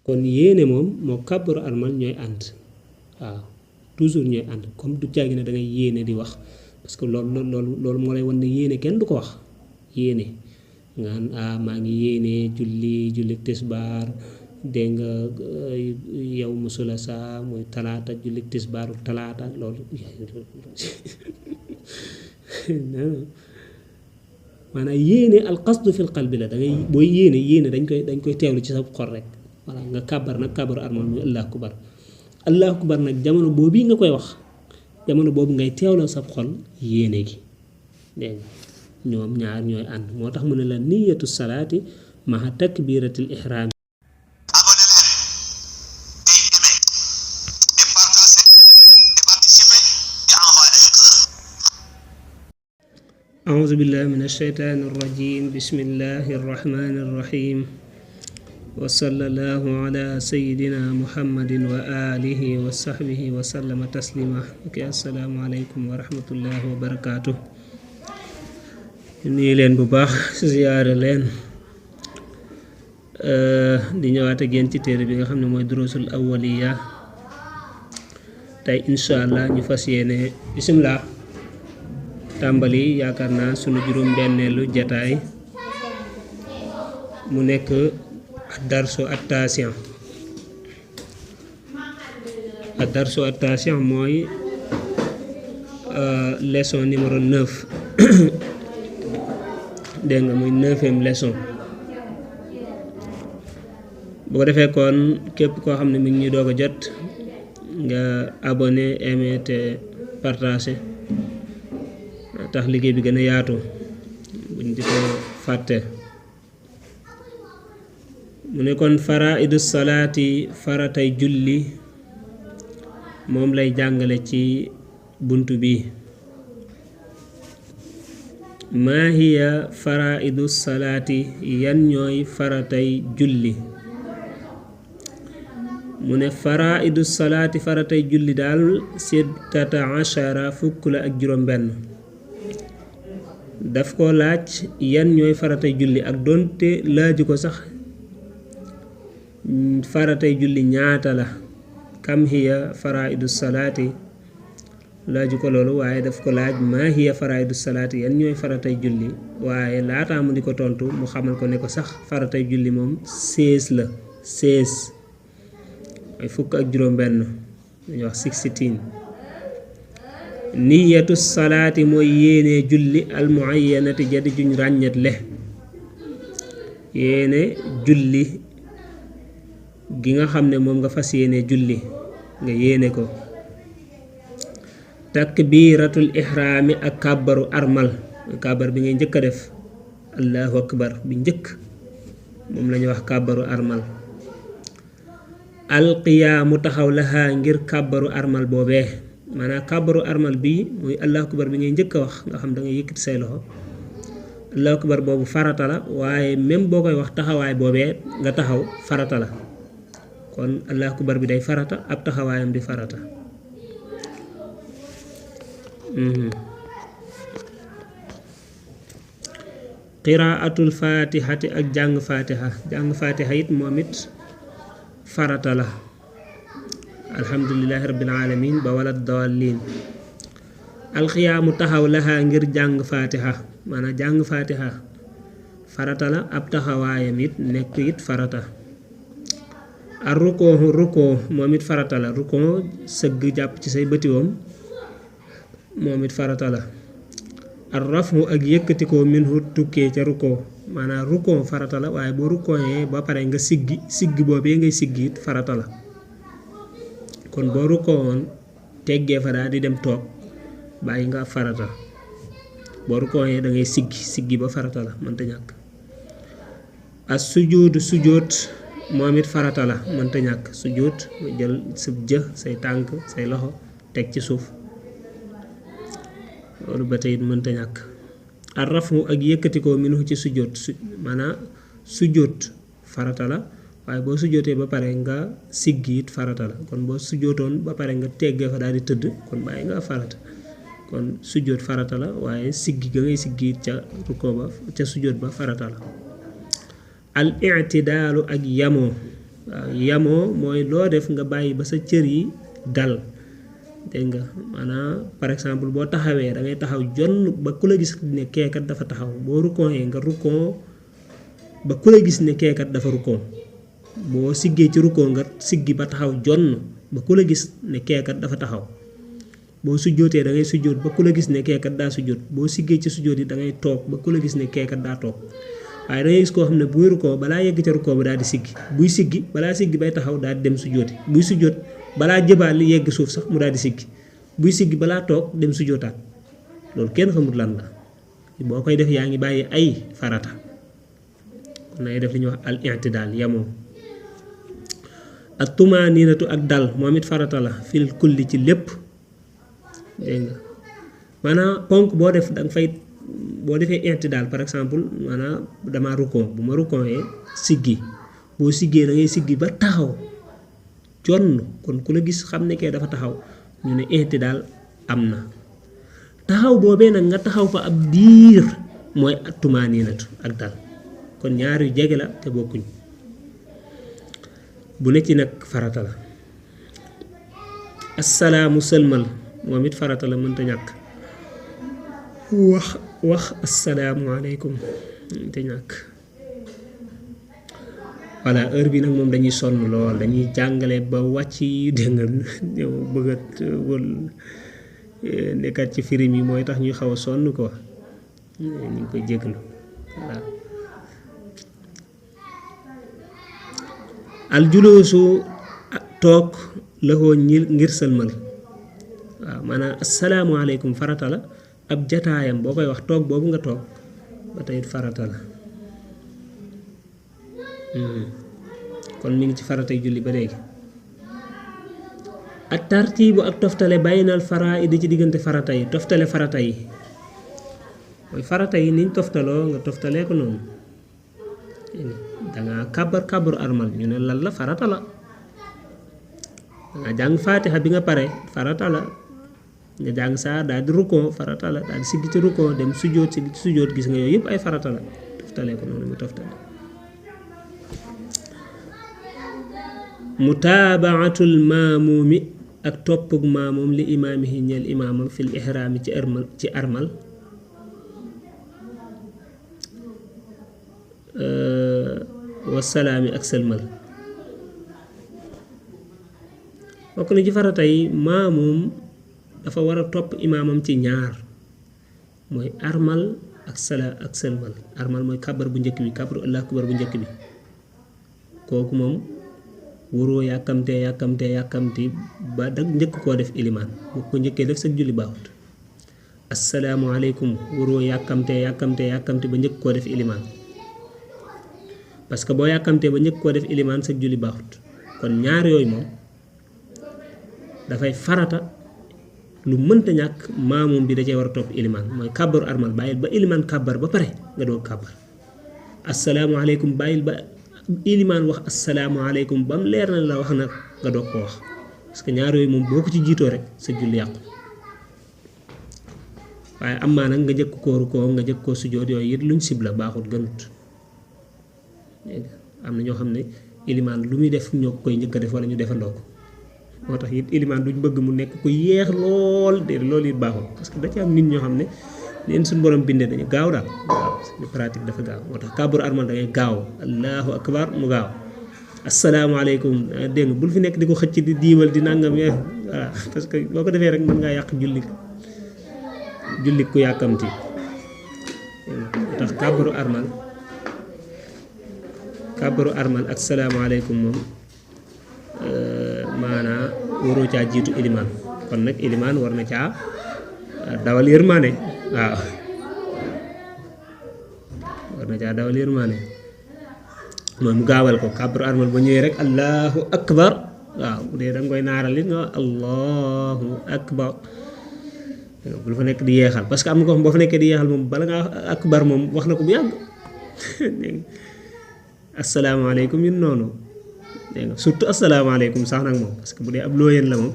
kon yéene moom moo kàbbaru armal ñooy ànd waaw toujours ñooy ànd comme du jàggi ne da ngay yéene di wax parce que loolu moo lay wan ne yéene kenn du ko wax yéene nga maa ngi yéene julli tisbaar dégg nga yow musula sa muy talaata julli tisbaaru talaata loolu maanaam yéene alqasdu fil qalbi la da ngay booy yéene dañ koy teewlu ci sa xol rek voilà nga kàbbar nag kàbbaru armal muy allahu akbar nag jamono boobu nga koy wax jamono boobu ngay teewloo sa xol yéene gi dégg nga ñoom ñaar ñooy ànd moo tax mu ne la niyatu salaati maha takbiratil ihram أعوذ بالله من الشيطان الرجيم بسم الله الرحمن الرحيم وصلى الله على سيدنا محمد وآله وصحبه وسلم تسليما السلام عليكم ورحمة الله وبركاته nii leen bu baax ziyaare leen di ñëwaat ak yéen ci téere bi nga xam ne mooy durusul awwaliya tey incha allah ñu fas yéene bismillah tàmbali yaakaar naa sunu juróom benneelu jataay mu nekk ad-darsu at-tasi'a mooy leçon numéro 9 dégg nga muy 9e leçon bu ko defee kon képp koo xam ne mi ngi ñuy doog a jot nga abonné aimé te partagé tax liggéey bi gën a yaatu buñ di ko fàtte mu ne kon faraidu salaati faratay julli moom lay jàngale ci buntu bi maa hiya faraidu salaati yan ñooy faratay julli mu ne faraidu salaati faratay julli daal sittata ashara fukk la ak juróom benn daf ko laaj yan ñooy faratay julli ak doonte laaju ko sax faratay julli ñaata la kam hiya faraidu salaati laaju ko loolu waaye daf ko laaj maa hiya faraidu salaati yan ñooy faratay julli waaye laataa mu di ko tontu mu xamal ko ne ko sax faratay julli moom 16 la 16 ay fukk ak juróom benn dañuy wax 16 niyatu salaati mooy yéene julli almuayyanati jadi juñ ràññet le yéene julli gi nga xam ne moom nga fas yéene julli nga yéene ko takbiratul ihraami ak kàbbaru armal kàbbar bi ngay njëkk a def allahu akbar bi njëkk moom la ñuy wax kàbbaru armal alqiyaamu taxaw lahaa ngir kàbbaru armal boobee maanaam kàbbaru armal bi muy allahu akbar bi ngay njëkk a wax nga xam da ngay yëkkati say loxo allahu akbar boobu farata la waaye même boo koy wax taxawaay boobee nga taxaw farata la kon allahu akbar bi day farata ab taxawaayam di farata qiraatul fatihati ak jàng fatiha it moom it farata la alhamdulillahi rabbil alamin ba wala dallin alxiyaamu taxaw lahaa ngir jàng fatiha maanaam jàng fatiha farata la ab taxawaayam it nekk it farata ar rukoo moom it farata la rukoo sëgg jàpp ci say bëtiwoom moom it farata la ar rafu ak yëkkatikoo minhu tukkee ca rukoo maanaam rukoo farata la waaye boo rukooyee ba pare nga siggi boobee ngay siggi it farata la kon boo rukkoo woon teggee fa daal di dem toog bàyyi nga farata boo rukkooyee da ngay siggi ba farata la mënta ñàkk as sujoot moom it farata la mënta ñàkk sujoot mu jël sa say tànk say loxo teg ci suuf loolu ba tey mënta ñàkk ar rafu ak yëkkatikoo minhu ci maanaam sujoot farata la waaye boo sujootee ba pare nga siggi it farata la kon boo sujootoon ba pare nga teggee fa daal di tëdd kon bàyyi nga farata kon sujoot farata la waaye siggi ga ngay siggi it ca rukkoo ba ca sujoot ba farata la al i'tidaalu ak yamoo waaw yamoo mooy loo def nga bàyyi ba sa cër yi dal dégg nga maanaam par exemple boo taxawee da ngay taxaw jonn ba ku la gis ne keekat dafa taxaw boo rukkooyee nga rukkoo ba ku la gis ne keekat dafa rukkoo boo siggee ci rukkoo nga siggi ba taxaw jonn ba ku la gis ne keekat dafa taxaw boo sujjootee da ngay sujjoot ba ku la gis ne keekat daa sujjoot boo siggee ci sujjoot yi da ngay toog ba ku la gis ne keekat daa toog waaye da ngay gis koo xam ne buy rukkoo balaa yegg ca rukkoo ba daal di siggi buy siggi balaa siggi bay taxaw daal di dem sujjooti buy sujjoot balaa jëbaal li yegg suuf sax mu daal di siggi buy siggi balaa toog dem sujjootaat loolu kenn xamut lan la boo koy def yaa ngi bàyyi ay farata kon nay def li ñuy wax al i'tidaal yamoo ak tumaaniinatu ak dal moom it farata la fil kulli ci lépp dégg nga maanaam ponk boo def danga fay boo defee i'tidaal par exemple maanaam dama rukkoo bu ma rukkooyee siggi boo siggee da ngay siggi ba taxaw jonn kon ku la gis xam ne kee dafa taxaw ñu ne i'tidaal am na taxaw boobee nag nga taxaw fa ab diir mooy tumaaniinatu ak dal kon ñaar yu jege la te bokkuñ bu ne ci nag farata la assalaamu sëlmal moom it farata la mënta ñàkk wax assalaamu aleykum mënta ñàkk voilà heure bi nag moom dañuy sonn lool dañuy jàngale ba wàcc yi dégg nga ñëw bëggat wël nekkat ci firim yi mooy tax ñuy xaw a sonn quoi ñu ngi koy jégalu voilà aljuloosu toog laxoo ngir sëlmal waaw maanaam asalaamaaleykum farata la ab jataayam boo koy wax toog boobu nga toog ba tey farata la kon mi ngi ci faratay julli ba léegi ak tartiibu ak toftale baynal faraa'idi ci diggante farata yi toftale farata yi mooy farata yi niñ toftaloo nga toftalee ko noonu danga kàbbaru armal ñu ne lan la farata la danga jàng faatiha bi nga pare farata la nga jàng saa daal di rukkoo farata la daal di siggi ci rukkoo dem sujjóot siggi ci sujjóot gis nga yooyu yëpp ay farata la toftalee ko noonu mu toftale mutaabaatul maamuumi ak toppug maamoom li imaamihi ñeel imaamam fil ihraami ci armal wasalaami ak sëlmal bokk na ci farata yi maamoom dafa war a topp imaamam ci ñaar mooy armal ak sëlmal armal mooy kabar bu njëkk bi kabaru allah akbar bu njëkk bi kooku moom waroo yàkkamti ba dag njëkk koo def ilimaan boo ko njëkkee def sa julli baaxut assalaamu aleykum waroo yàkkamte ba njëkk koo def ilimaan parce que boo yàkkamtee ba njëkk koo def ilimaan sa julli baaxut kon ñaar yooyu moom dafay farata lu mënta ñàkk maamoom bi da cee war a topp ilimaan mooy kàbbaru armal bàyyil ba ilimaan kàbbar ba pare nga doog kàbbar assalaamu aleykum bàyyil ba ilimaan wax asalaamaaleykum ba mu leer na la wax nag nga doog ko wax parce que ñaar yooyu moom boo ko ci jiitoo rek sa julli yàqu waaye am maa nag nga jëkk koo rukkoo nga jëkk koo sujjóot yooyu it luñ sib la baaxut gënut am na ñoo xam ne ilimaan lu muy def ñoo koy njëkk a def wala ñu defandoo ko moo tax it ilimaan duñ bëgg mu nekk ku yeex lool de loolu it baaxul parce que da ci am nit ñoo xam ne leen suñu borom bindee dañu gaaw daal waaw suñu pratique dafa gaaw moo tax kàbbaru armal da ngay gaaw allahu akbar mu gaaw asalaamaaleykum dégg nga bul fi nekk di ko xëcc di diiwal di nangam voilà parce que boo ko defee rek mën ngaa yàq julli ku yàkkamti moo tax kàbbaru armal ak salaamaaleykum moom maanaa waroo caa jiitu ilimaan kon nag ilimaan war na caa dawal yërmaane waaw war na caa dawal yërmaane mooy mu gaawal ko kàbbaru armal ba ñëwee rek allahu akbar waaw bu dee danga koy naaral it nga allahu akbar bul fa nekk di yeexal parce que am na ko xam boo fa nekkee di yeexal moom bala nga akbar moom wax na ko bu yàgg asalaamaaleykum yun noonu dégg nga surtout asalaamaaleykum sax nag moom parce que bu dee ab looyeen la moom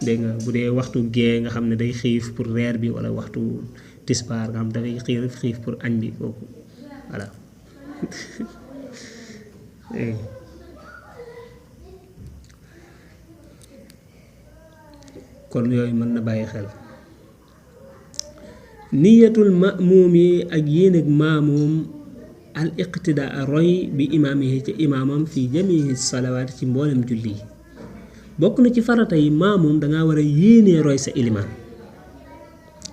dégg nga bu dee waxtu gee nga xam ne day xiif pour reer bi wala waxtu tisbaar nga xam dafay xiif pour añ bi kooku voilà kon yooyu mën na bàyyi xel. niyatul ma'muum yi ak yéene ak maamuum al iqtidaa roy bi imaamihi ci imaamam fi jamihi salawaat ci mboolem julli yi. bokk na ci farata yi maamuum dangaa war a yéenee roy sa ilimaan.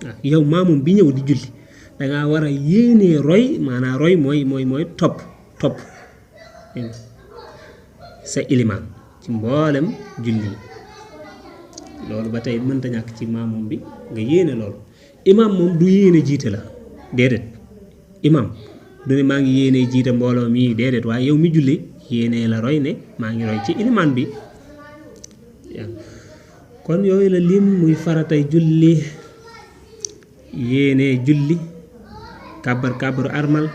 waaw yow maamuum bi ñëw di julli dangaa war a yéenee roy, maanaam roy mooy topp sa ilimaan ci mboolem julli yi. loolu ba tey mënta ñàkk ci maamuum bi nga yéene loolu. imaam moom du yéene jiite la déedéet. imaam du ne maa ngi yéene jiite mbooloo mii déedéet, waaye yow mi julli yéene la roy ne maa ngi roy ci ilimaan bi. kon yooyu la lim muy faratay julli. yéene julli, kàbbaru armal,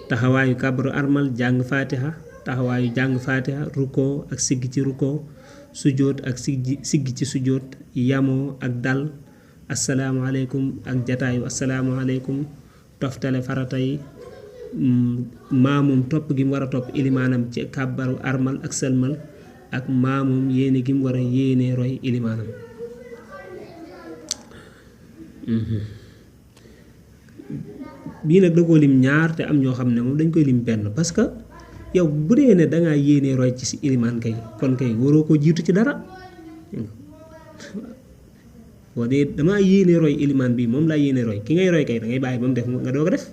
taxawaayu kàbbaru armal, jàng faatiha, taxawaayu jàng faatiha, rukkoo ak sigg ci rukkoo, sujjóot ak sigg ci sujjóot, yamoo ak dal, asalaamaaleykum ak jataayu asalaamaaleykum, toftale farata yi, maamum topp gi mu war a topp ilimaanam ci kàbbaru armal ak sëlmal, ak maamum yéene gi mu war a yéene roy ilimaanam. bii nag da koo lim ñaar te am ñoo xam ne moom dañ koy lim benn, parce que yow bu dee ne dangaa yéene roy ci si ilimaan kay kon kay waroo ko jiitu ci dara. boo dee damaa yéene roy ilimaan bi moom laa yéene roy ki ngay roy kay da ngay bàyyi ba mu def nga doog a def.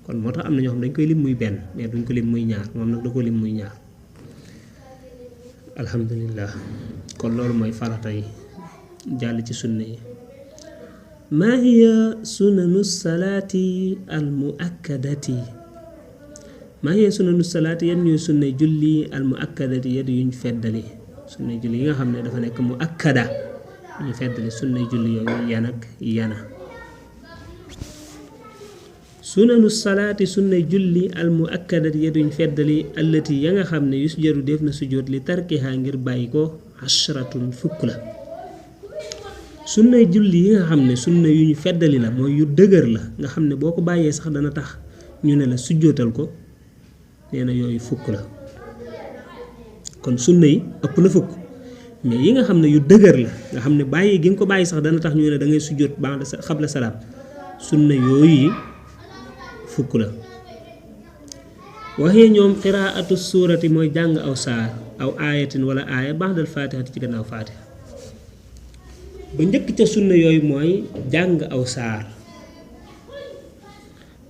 kon moo tax am na ñoo xam dañ koy lim muy benn mais duñ ko lim muy ñaar, moom nag da ko lim muy ñaar. alhamdulillah. kon loolu mooy farata yi. jàll ci sunna yi. maa hiya sunanu salaati al muakkadati. maa hiya sunanu salaati yan ñooy sunnay julli al muakkadati yad yuñ feddali. sunnay julli yi nga xam ne dafa nekk muakkada ñu feddali sunnay julli yooyu yan ak yana. sunanu salaati sunnay julli al muakkadati yad yuñ feddali allati ya nga xam ne yusjaru def na sujjóot li tarkiha ngir bàyyi ko ashratun fukk la. sunnay julli yi nga xam ne sunna yu ñu feddali la mooy yu dëgër la nga xam ne boo ko bàyyee sax dana tax ñu ne la sujjootal ko, nee na yooyu fukk la. kon sunna yi ëpp na fukk, mais yi nga xam ne yu dëgër la nga xam ne bàyyi gi nga ko bàyyi sax dana tax ñu ne da ngay sujjoot ba'da xabla salaam, sunna yooyu fukk la. waxee ñoom qiraatu suurati mooy jàng aw saar aw aayatin wala aaya ba'dal faatihati ci gannaaw faatiha. ba njëkk ca sunna yooyu mooy jàng aw saar.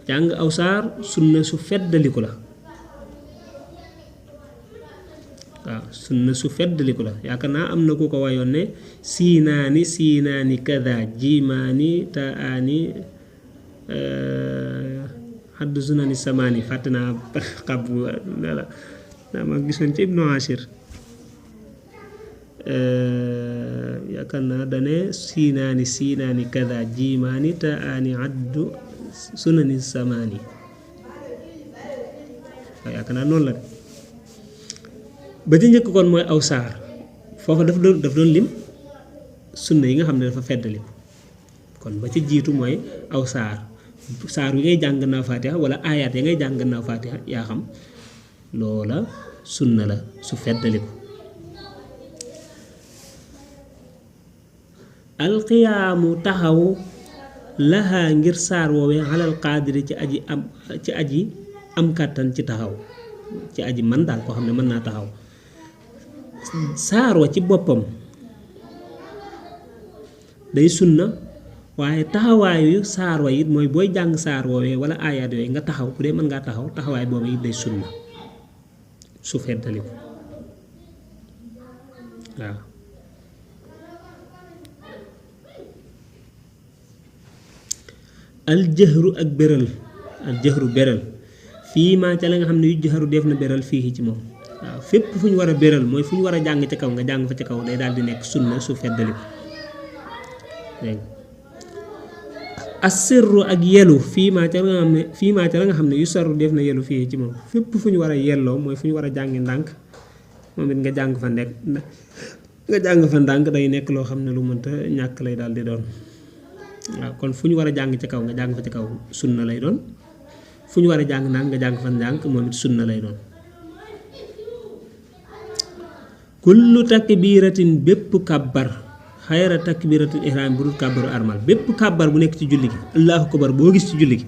jàng aw saar sunna su feddaliku la. waaw sunna su feddaliku la. yaakaar naa am na ku ko wayoon ne siinaani kada jiimaani taani xaddu sunani samaani. fàtte naa xab la naa ma gisoon ci Ibnu Ashir. yaakaar naa dane siinaani kada jiimaani taani addu sunani samaani. waaw yaakaar naa noonu la de. ba ci njëkk kon mooy aw saar, foofa daf doon lim sunna yi nga xam ne dafa feddali. kon ba ci jiitu mooy aw saar wi ngay jàng gannaaw faatiha wala aayaat ya ngay jàng gannaaw faatiha yaa xam, loola sunna la su feddali ko. alqiyaamu taxaw lahaa ngir saar woowee alal qaadiri ci aji am kàttan ci taxaw, ci aji man daal koo xam ne mën naa taxaw. saar wa ci boppam day sunna, waaye taxawaayu saar wa it mooy booy jàng saar woowee wala aayaat yooyu nga taxaw, bu dee mën ngaa taxaw taxawaay boobu it day sunna su feddali ko. waaw aljëhru ak béral, aljëhru béral fii maa ca la nga xam ne yu jëhru def na béral fii ci moom. waaw fépp fu ñu war a béral mooy fu ñu war a jàng ca kaw nga jàng fa ca kaw, day daal di nekk sunna su feddali ko. dégg nga asirru ak yelu fii maa ca la nga xam ne yu sarru def na yelu fii ci moom. fépp fu ñu war a yelloo mooy fu ñu war a jàngi ndànk, moom it nga jàng fa ndànk day nekk loo xam ne lu mënta ñàkk lay daal di doon. waaw kon fu ñu war a jàng ca kaw nga jàng fa ca kaw sunna lay doon, fu ñu war a jàng ndànk nga jàng fa ndànk moom it sunna lay doon. kullu takbiratin bépp kàbbar xayra takbiratul ihram bu dul kàbbaru armal bépp kàbbar bu nekk ci julli gi allahu akbar boo gis ci julli gi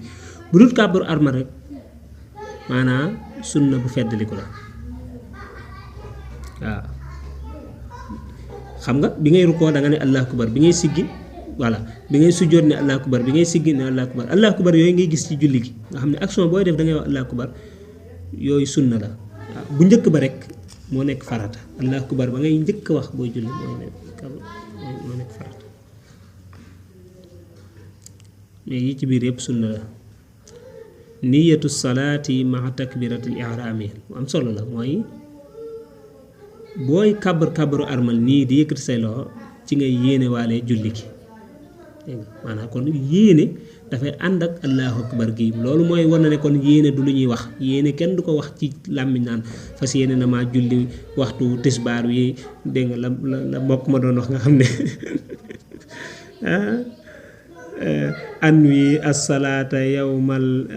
bu dul kàbbaru armal rek maanaam sunna bu feddaliku la waaw xam nga bi ngay rukkoo da nga ne allahu akbar bi ngay siggi voilà bi ngay sujjóot ne allahu akbar bi ngay siggi ne allahu akbar yooyu ngay gis ci julli gi nga xam ne action booy def da ngay wax allahu akbar yooyu sunna la waaw bu njëkk ba rek moo nekk farata allahu akbar ba ngay njëkk wax booy julli moo nekk farata mais yi ci biir yëpp sunna la niyatu salaati maa takbiratul ihraami mu am solo la mooy booy kàbbaru armal nii di yëkkati say loxo ci ngay yéene waale julli gi maanaam kon yéene dafay ànd ak allahu akbar gi loolu mooy war na ne kon yéene du lu ñuy wax yéene kenn du ko wax ci làmmiñ naan fas yéene na maa julli waxtu tisbaar wi dégg nga la mbokk ma doon wax nga xam ne anwi as-salaata yawmal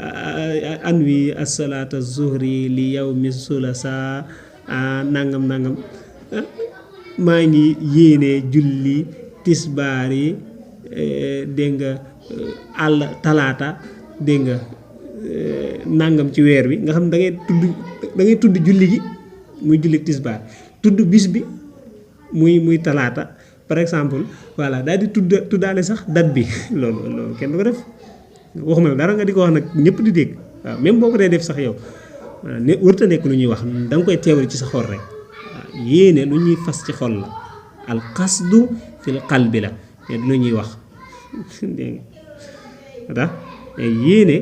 anwi as-salaata zuhri li yawmi sulasa nangam maa ngi yéene julli tisbaar yi dégg nga àll talaata dégg nga nangam ci weer wi nga xam da ngay tudd julli gi muy julli tisbaar tudd bis bi muy talaata par exemple voilà daal di tuddaale sax date bi loolu kenn du ko def waxuma dara nga di ko wax nag ñëpp di dégg waaw même boo ko dee def sax yow ne wërta nekk lu ñuy wax da nga koy teewal ci sa xol rek waaw yéene lu ñuy fas ci xol la al qasdu fil qalbi la mais du lu ñuy wax dégg nga yéene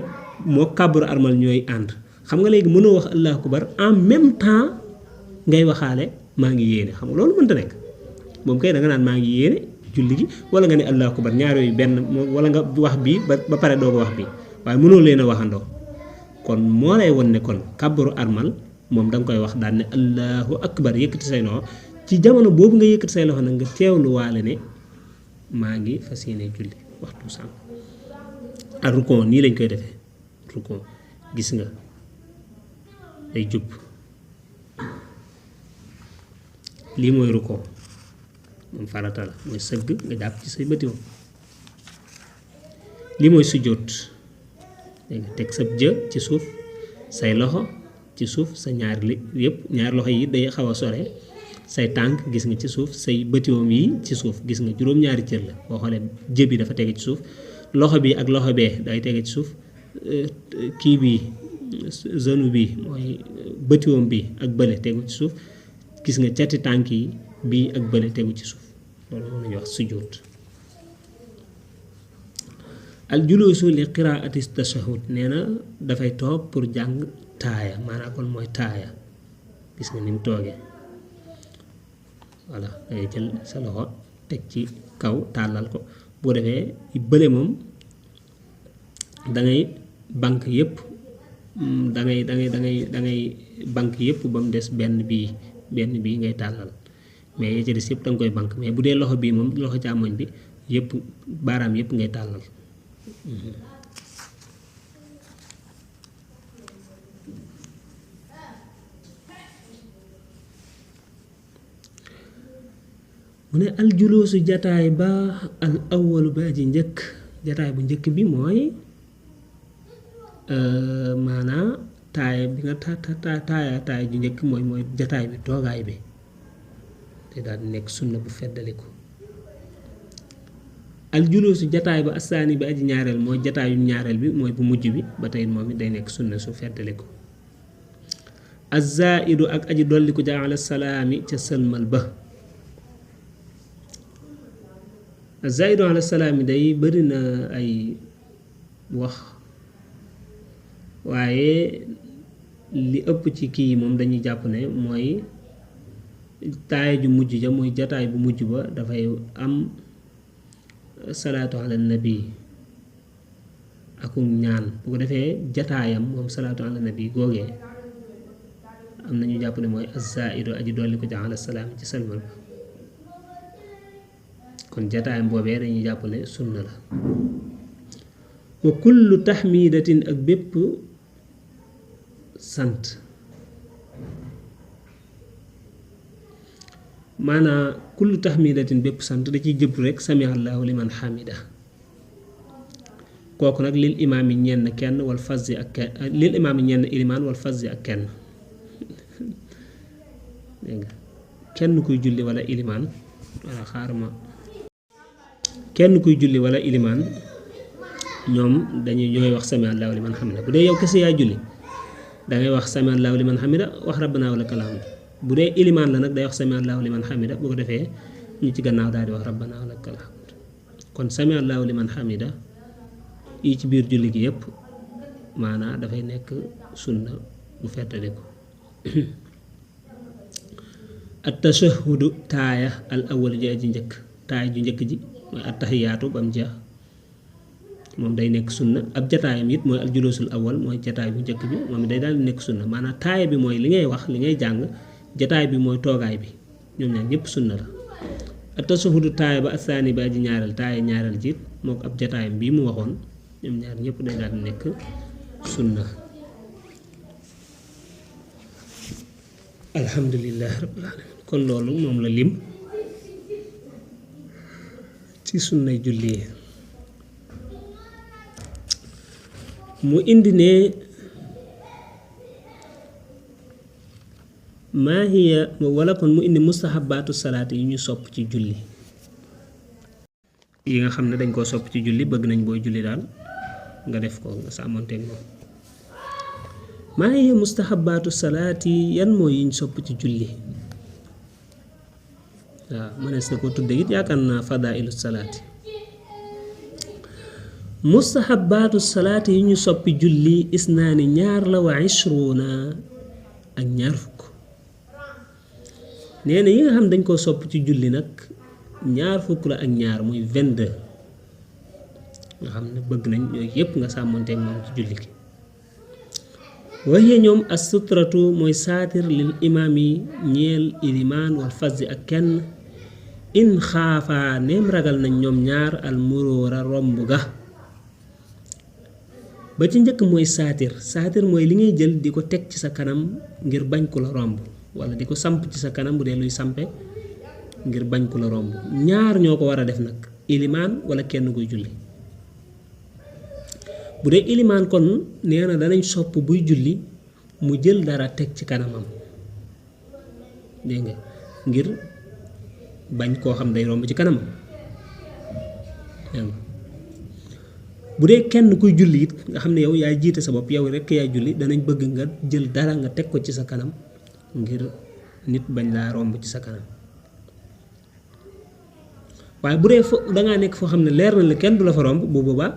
moo kàbbaru armal ñooy ànd xam nga léegi mënoo wax allahu akbar en même temps ngay waxaale maa ngi yéene xam nga loolu mënta nekk moom kay da nga naan maa ngi yéene julli gi wala nga ne allahu akbar ñaar yooyu benn wala nga wax bii ba pare doo ko wax bii waaye mënoo leen a waxandoo kon moo lay won ne kon kàbbaru armal moom da nga koy wax daan ne allahu akbar yëkkati say loxo ci jamono boobu nga yëkkati say loxo nag nga teewlu waale ne maa ngi fas yéene julli waxtu sànq ak rukon nii lañ koy defee rukon gis nga day jub lii mooy rukon moom farata la mooy sëgg nga jàpp ci say bëti moom lii mooy sujjóot nga teg sa jë ci suuf say loxo ci suuf sa ñaari loxo yi day xaw a sore say tànk gis nga ci suuf say bëtiwoom yi ci suuf gis nga juróom-ñaari cër la boo xoolee jë bi dafa tege ci suuf loxo bi ak loxo bee day tege ci suuf kii bi zone bi mooy bëtiwoom bi ak bële tegu ci suuf gis nga cati tànk yi bii ak bële tegu ci suuf loolu moom la ñuy wax sujjóot al juluusu li qiraati tashahhud nee na dafay toog pour jàng taaya maanaam kon mooy taaya gis nga ni mu toogee voilà dangay jël sa loxo teg ci kaw tàllal ko boo defee bële moom dangay bank yëpp dangay bank yëpp ba mu des benn bii ngay tàllal mais yi ci des yëpp danga koy bank mais bu dee loxo bii moom loxo càmmoñ bi yëpp baaraam yëpp ngay tàllal mu ne aljuluusu jataay ba al awwalu ba aji njëkk jataay bu njëkk bi mooy maanaa taaya bi nga taaya ju njëkk mooy jataay bi toogaay bi te daal di nekk sunna bu feddaliku aljuluusu jataay ba asaani bi aji ñaareel mooy jataayu ñaareel bi mooy bu mujj bi ba tey moom it day nekk sunna su feddaliku azzaidu ak aji dolliku ja ala salaami ca sëlmal ba azzaidu ala salaami day bëri na ay wax waaye li ëpp ci kii yi moom dañuy jàpp ne mooy taaya ju mujj ja mooy jataay bu mujj ba dafay am salaatu ala nabi akum ñaan bu ko defee jataayam moom salaatu ala nabi googee am na ñu jàpp ne mooy azzaidu aji dolli ko ja ala salaam ci salmal ba kon jataayam boobee dañuy jàpp ne sunna la wa kullu taxmidatin ak bépp sant maanaa kullu tahmidatin bépp sant da ciy jëbtu rek sami allahu liman hamida kooku nag lil imaam yi ñenn kenn wal fazzi ak kenn lil imaam yi ñenn ilimaan wal fazzi ak kenn dégg nga kenn kuy julli wala ilimaan wala xaaruma kenn kuy julli wala ilimaan ñoom dañuy ñooy wax sami allahu liman hamida bu dee yow kese yaay julli dangay wax sami allahu liman hamida wax rabbana wa lakal hamd bu dee ilimaan la nag day wax sami allahu liman hamida bu ko defee ñu ci gannaaw daal di wax rabbana wa lakal hamd kon sami allahu liman hamida yi ci biir julli gi yépp maanaa dafay nekk sunna bu feddali ko at tashahudu taaya al awwal ji aji njëkk taaya ju njëkk ji mooy at tahiyaatu ba mu jeex moom day nekk sunna ab jataayam it mooy al julusul awwal mooy jataay bu njëkk bi moom day daal di nekk sunna maanaam taaya bi mooy li ngay wax li ngay jàng jataay bi mooy toogaay bi ñoom ñaar ñëpp sunna la at tashahudu taaya ba asaani ba aji ñaareel taaya ñaareel jiit moo ko ab jataayam bii mu waxoon ñoom ñaar ñëpp day daal di nekk sunna alhamdulilah rabbil alamin kon loolu moom la lim ci sunnay julli mu indi ne maa hiya wala kon mu indi mustahabaatu salaat yi ñu sopp ci julli yi nga xam ne dañ koo sopp ci julli bëgg nañ booy julli daal nga def ko nga sàmmonteeg moom maa hiya mustahabaatu salaat yi yan mooy yiñ sopp ci julli waaw mënees na ko tudde it yaakaar naa fadailu salaati mustahabaatu salaati yi ñu soppi julli isnaani ñaar la wa ishruuna ak ñaar fukk nee na yi nga xam dañ koo sopp ci julli nag ñaar fukk la ak ñaar muy 22 nga xam ne bëgg nañ yooyu yépp nga sàmmonteeg moom ci julli gi waxee ñoom as sutratu mooy saatir lil imaam yi ñeel ilimaan wal fazzi ak kenn in xaafaa neem ragal nañ ñoom ñaar al muróora romb ga ba ci njëkk mooy saatir mooy li ngay jël di ko teg ci sa kanam ngir bañ ku la romb wala di ko samp ci sa kanam bu dee luy sampe ngir bañ ku la romb ñaar ñoo ko war a def nag ilimaan wala kenn kuy julli bu dee ilimaan kon nee na danañ sopp buy julli mu jël dara teg ci kanamam dégg nga ngir bañ koo xam day romb ci kanamam bu dee kenn kuy julli it nga xam ne yow yaay jiite sa bopp yow rekk yaay julli danañ bëgg nga jël dara nga teg ko ci sa kanam ngir nit bañ laa romb ci sa kanam waaye bu dee dangaa nekk foo xam ne leer na la kenn du la fa romb bu boobaa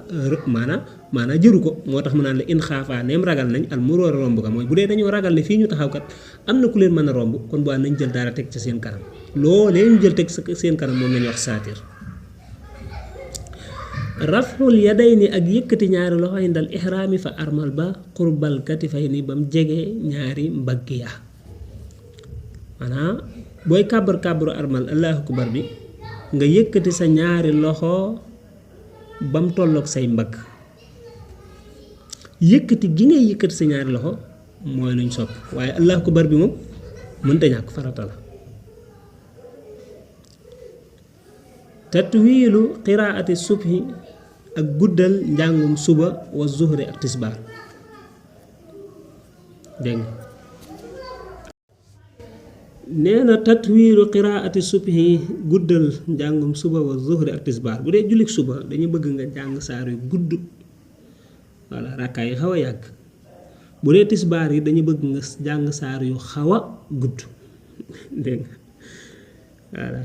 maanaa jëru ko moo tax mu naan la in xaafaa neem ragal nañ al muróor a romb ga mooy bu dee dañoo ragal ne fii ñu taxaw kat am na ku leen mën a romb kon bu nañ jël dara teg ci seen kanam loolee ñu jël teg seen kanam moom lañuy wax saatir raful yadayni ak yëkkati ñaari loxo yi ndal ihraami fa armal ba qurbal katifayni ba mu jege ñaari mbagg ya maanaam booy kàbbaru armal allahu akbar bi nga yëkkati sa ñaari loxo ba mu tolloog say mbagg yëkkati gi ngay yëkkati sa ñaari loxo mooy luñ sopp waaye allahu akbar bi moom mënta ñàkk farata la tatwiilu qiraati subhi ak guddal njàngum suba wa zuhri ak tisbaar dégg nga nee na tatwiilu qiraati subhi guddal njàngum suba wa zuhri ak tisbaar bu dee jullik suba dañu bëgg nga jàng saar yu gudd walla rakkaa yi xaw a yàgg bu dee tisbaar yi dañu bëgg nga jàng saar yu xaw a gudd dégg nga voilà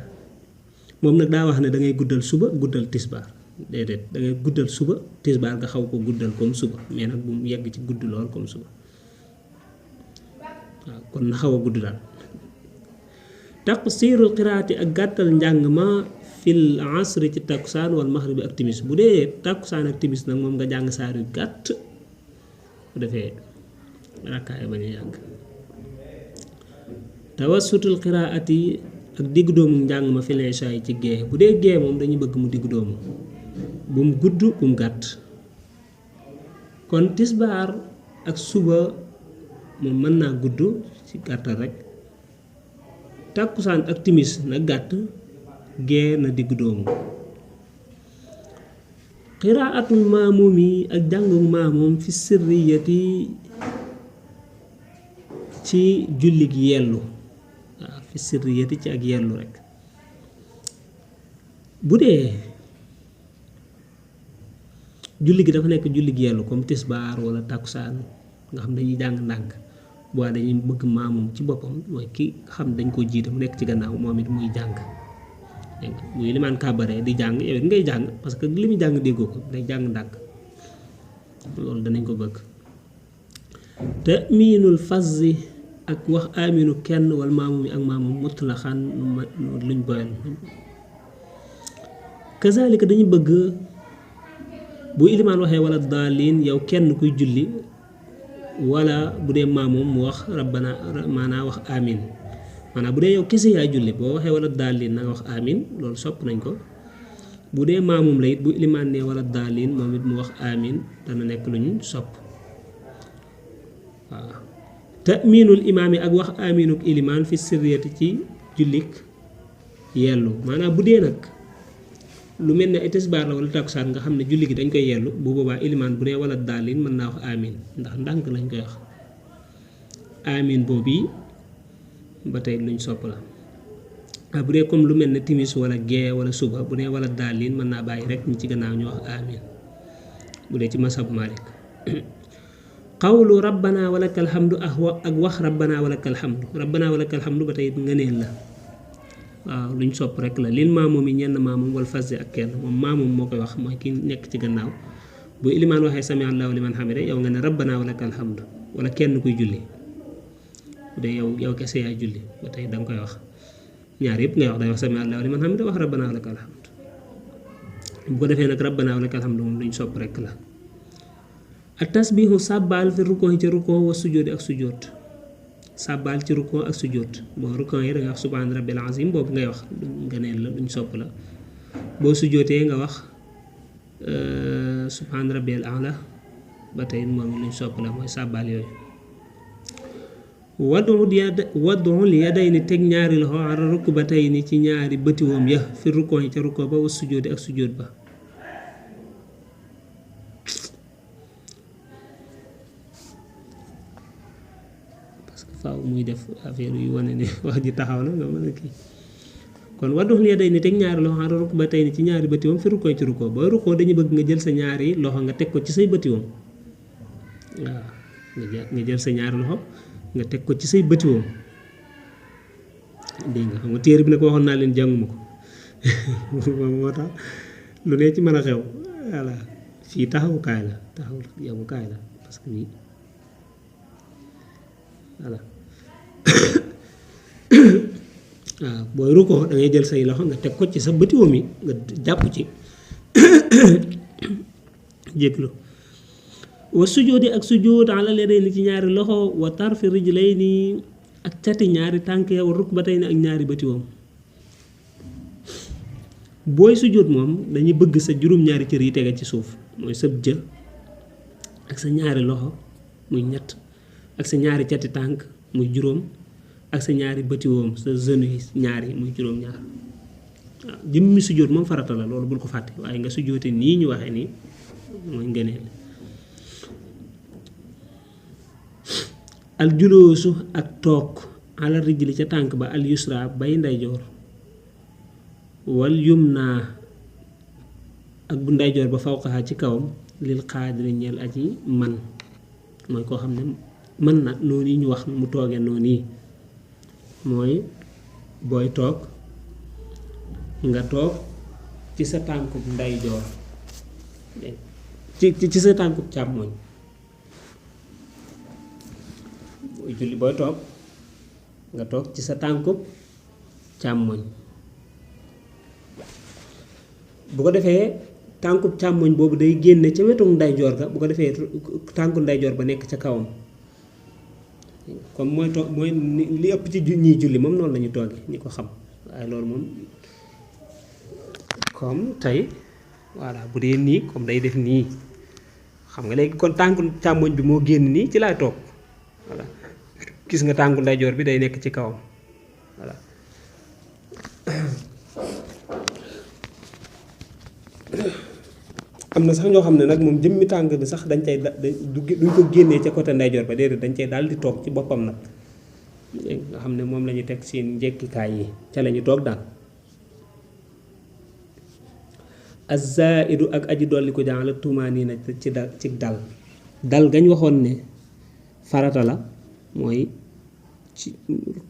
moom nag daa wax ne da ngay guddal suba guddal tisbaar déedéet da ngay guddal suba tisbaar nga xaw ko guddal comme suba mais nag bu mu yegg ci gudd lool comme suba waaw kon na xaw a gudd daal taqsiirul qiraati ak gàttal njàng ma fil asri ci takkusaan wal maxribi ak timis bu dee takkusaan ak timis nag moom nga jàng saar yu gàtt bu defee rakkaay bañ a yàgg tawassutul qiraati ak diggu doomu njàng ma fil isha yi ci gée bu dee gée moom dañuy bëgg mu diggu doomu bu mu gudd bu mu gàtt kon tisbaar ak suba moom mën naa gudd ci gàttal rek tàkkusaan ak timis na gàtt gee na digg doomu. qiraatul maamum yi ak jàngu maamum fi sirriyati ci jullig yellu waaw fi sirriyati ci ak yellu rek. bu dee julli gi dafa nekk jullig yellu comme tisbaar wala tàkkusaan nga xam dañuy jàng ndànk boo dañuy bëgg maamum ci boppam mooy ki xam dañ ko jiite mu nekk ci gannaaw moom it muy jàng dégg nga muy limaan kàbbaree di jàng yow it ngay jàng parce que li muy jàng déggoo ko day jàng ndànk loolu danañ ko bëgg. te miinul fazzi ak wax aminu kenn wala maamum yi ak maamum mutlaxan luñ boyal. kazalika dañu bëgg bu ilimaan waxee wala daalin yow kenn kuy julli wala bu dee maamum mu wax rabbana maanaa wax amin maanaam bu dee yow kese yaay julli boo waxee wala daalin na nga wax amin loolu sopp nañ ko. bu dee maamum la it bu ilimaan nee wala daalin moom it mu wax amin dana nekk lu ñu sopp waaw. ta'minul imaam yi ak wax aminuk ilimaan fi sirriyati ci jullik yellu maanaam bu dee nag lu mel ne ay tisbaar la wala takkusaan nga xam ne julli gi dañ koy yellu bu boobaa ilimaan bu dee wala daalin mën naa wax amin ndax ndànk lañ koy wax. amin boobu ba tey luñ sopp la. bu dee comme lu mel ne timis wala gee wala suba bu dee wala daalin mën naa bàyyi rek ñu ci gannaaw ñu wax amin bu dee ci masab Malik. qawlu rabbana walakal hamdu ak wax rabbana walakal hamdu ba tey ngëneel la waaw luñ sopp rek la lil maamum yi ñenn maamum wal fazzi ak kenn moom maamum moo koy wax mooy ki nekk ci gannaaw bu ilimaan waxee sami allahu liman hamida yow nga ne rabbana walakal hamdu wala kenn kuy julli bu dee yow kese yaay julli ba tey da nga koy wax ñaar yëpp ngay wax day wax sami allahu liman hamida wax rabbana walakal hamdu bu ko defee nag rabbana walakal hamdu moom luñ sopp rek la. ak tasbihu sàbbaal fi rukon ci rukon wa sujjóoti ak sujjóot sàbbaal ci rukon ak sujjóot boo rukon yi da nga wax subhaana rabbil azim boobu ngay wax nga neen la luñ sopp la. boo sujjóotee nga wax subhaana rabbil a'la ba tey moom luñ sopp la mooy sàbbaal yooyu. wad'ul yadayni teg ñaari loxo ala rukbatayni ci ñaari bëtiwoom ya fi rukon yi ca rukon ba wa sujjóoti ak sujjóot ba. faaw muy def affaire yu wane ne wax ji taxaw na nga mën a kii kon wadduxul ya day ni teg ñaari loxo xara rukk ba tey ni ci ñaari bëtiwoom fi rukkoo ci rukkoo booy rukkoo dañu bëgg nga jël sa ñaari loxo nga teg ko ci say bëtiwoom waaw nga jël sa ñaari loxo nga teg ko ci say bëtiwoom dégg nga xam nga téere bi nag waxoon naa leen jànguma ko moo tax lu ne ci mën a xew voilà fii taxawukaay la yamukaay la parce que nii voilà waaw booy rukkoo da ngay jël say loxo nga teg ko ci sa bëtiwoom yi nga jàpp ci jéglu wa sujjóoti ak sujjóot ala ledayni ci ñaari loxo wa tarfi rijlayni ak cati ñaari tànk ya wa rukbatayni ak ñaari bëtiwoom booy sujjóot moom dañuy bëgg sa juróom-ñaari cër yi tege ci suuf mooy sa jë ak sa ñaari loxo muy ñett ak sa ñaari cati tànk muy juróom ak sa ñaari bëtiwoom sa genou yi ñaari muy juróom-ñaar waaw jëmmi sujjóot moom farata la loolu bul ko fàtte waaye nga sujjóote nii ñu waxee nii mooy ngëneel. al juloosu ak toog ala rijli ca tànk ba al yusra bay ndeyjoor wal yumna ak bu ndeyjoor ba fawqaha ci kawam lil qaadiri ñeel aji man mooy koo xam ne mën na noonu yi ñu wax mu toogee noonu yi mooy booy toog nga toog ci sa tànkub ndeyjoor ci sa tànkub càmmoñ booy julli booy toog nga toog ci sa tànkub càmmoñ bu ko defee tànkub càmmoñ boobu day génne ca wetu ndeyjoor ga bu ko defee tànku ndeyjoor ba nekk ca kawam comme mooy toog mooy li ëpp ci ñiy julli moom noonu la ñu toogee ñi ko xam waaye loolu moom comme tey voilà bu dee nii comme day def nii xam nga léegi kon tànku càmmoñ bi moo génn nii ci laay toog voilà gis nga tànku ndeyjoor bi day nekk ci kawam voilà am na sax ñoo xam ne nag moom jëmmi tànk bi sax dañ cay duñ ko génnee ca côté ndeyjoor ba déedéet dañ cay daal di toog ci boppam nag nga xam ne moom la ñu teg seen njekkikaay yi ca la ñu toog daal. az-zaidu ak aji dolli ko jàng la tumaaniina ci dal gañ waxoon ne farata la mooy ci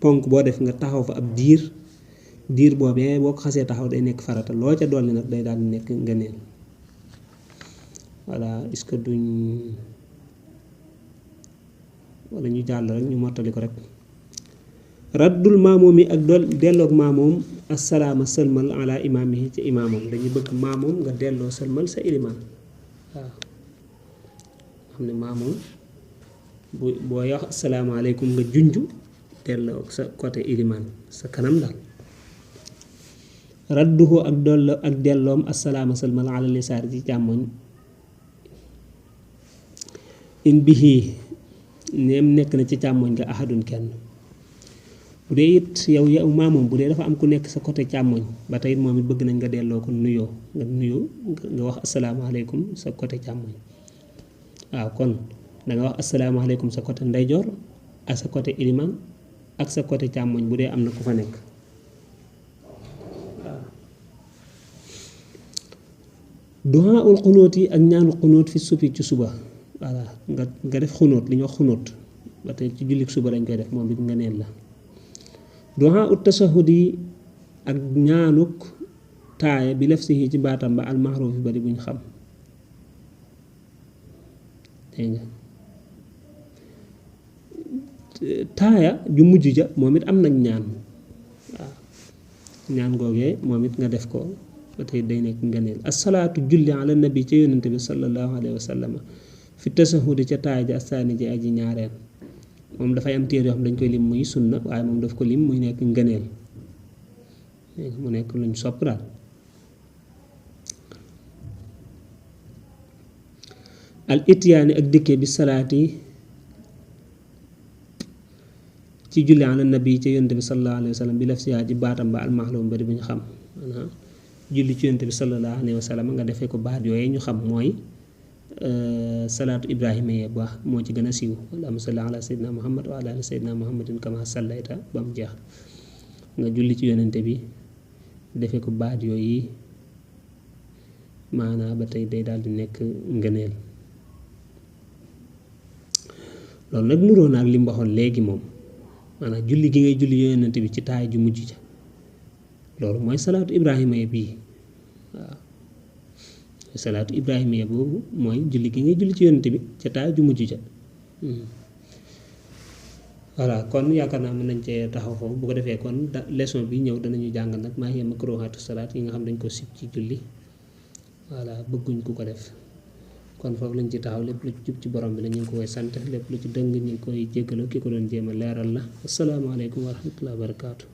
ponk boo def nga taxaw fa ab diir boobee boo ko xasee taxaw day nekk farata loo ca dolli nag day daal di nekk ngëneel. voilà est-ce que duñ wala ñu jàll rek ñu mottali ko rek. raddul maamoom yi ak delloog maamoom assalaama sëlmal ala imaamihi ci imaamam dañuy bëgg maamoom nga delloo sëlmal sa ilimaan waaw xam ne maamoom boo wax asalaamaaleykum nga junj delloo sa côté ilimaan sa kanam daal. radduhu ak delloom assalaama sëlmal ala lisaar ci càmmoñ in bihi neem nekk na ci càmmoñ nga ahadun kenn. bu dee it yow maamoom bu dee dafa am ku nekk sa côté càmmoñ ba tey moom it bëgg nañ nga delloo ko nuyoo nga wax asalaamaaleykum sa côté càmmoñ waaw kon da nga wax asalaamaaleykum sa côté ndeyjoor ak sa côté iliman ak sa côté càmmoñ bu dee am na ku fa nekk waaw. duhaa ul xunóot yi ak ñaanu xunóot fi suppi ci suba voilà nga def xunóot li ñuy wax xunóot ba tey ci jullit suba lañ koy def moom it nga neen la. duhaa ut tashahud yi ak ñaanuk taaya bi lafsihi ci baatam ba almaxruuf bari buñ xam dégg nga taaya ju mujj ja moom it am nañ ñaan waaw ñaan googee moom it nga def ko ba tey day nekk ngëneel asalaatu julli ala nabi ca yonente bi sallallahu alayhi wa sallam fi tashahudi ca taaya ja asaani ji aji ñaareel moom dafay am téere yoo xam dañ koy lim muy sunna waaye moom daf ko lim muy nekk ngëneel mu nekk luñ sopp daal. al ityaani ak dikkee bi salaati ci julli ala nabi ci yonent bi sallallahu alayhi wa sallam bi laf si ci baatam ba almaxlum bari bu ñu xam maanaam julli ci yonent bi sallallahu alayhi wa sallam nga defee ko baat yooyu ñu xam mooy salaatu ibrahima yee baax moo ci gën a siiw allahumma salli ala sayyidina muhammad wa ala ali sayyidina muhammadin kama sallayta ba mu jeex nga julli ci yonente bi defee ko baat yooyu maanaa ba tey day daal di nekk ngëneel. loolu nag nuroo na ak li mu waxoon léegi moom maanaam julli gi ngay julli yonente bi ci taay ju mujj ja loolu mooy salaatu ibrahima yee bii waaw salaatu ibrahimiya boobu mooy julli gi ngay julli ci yonent bi ca taay ju mujj ja voilà kon yaakaar naa mën nañ cee taxaw foofu bu ko defee kon leçon bi ñëw danañu jàngal nag maa hiya makruhaatu salaat yi nga xam dañ ko sib ci julli voilà bëgguñ ku ko def kon foofu lañ ci taxaw lépp lu ci jub ci borom bi la ñu ngi ko koy sant lépp lu ci dëng ñu ngi koy jéggalu ki ko doon jéem a leeral la asalaamaaleykum wa rahmatullahi wa barakaatu.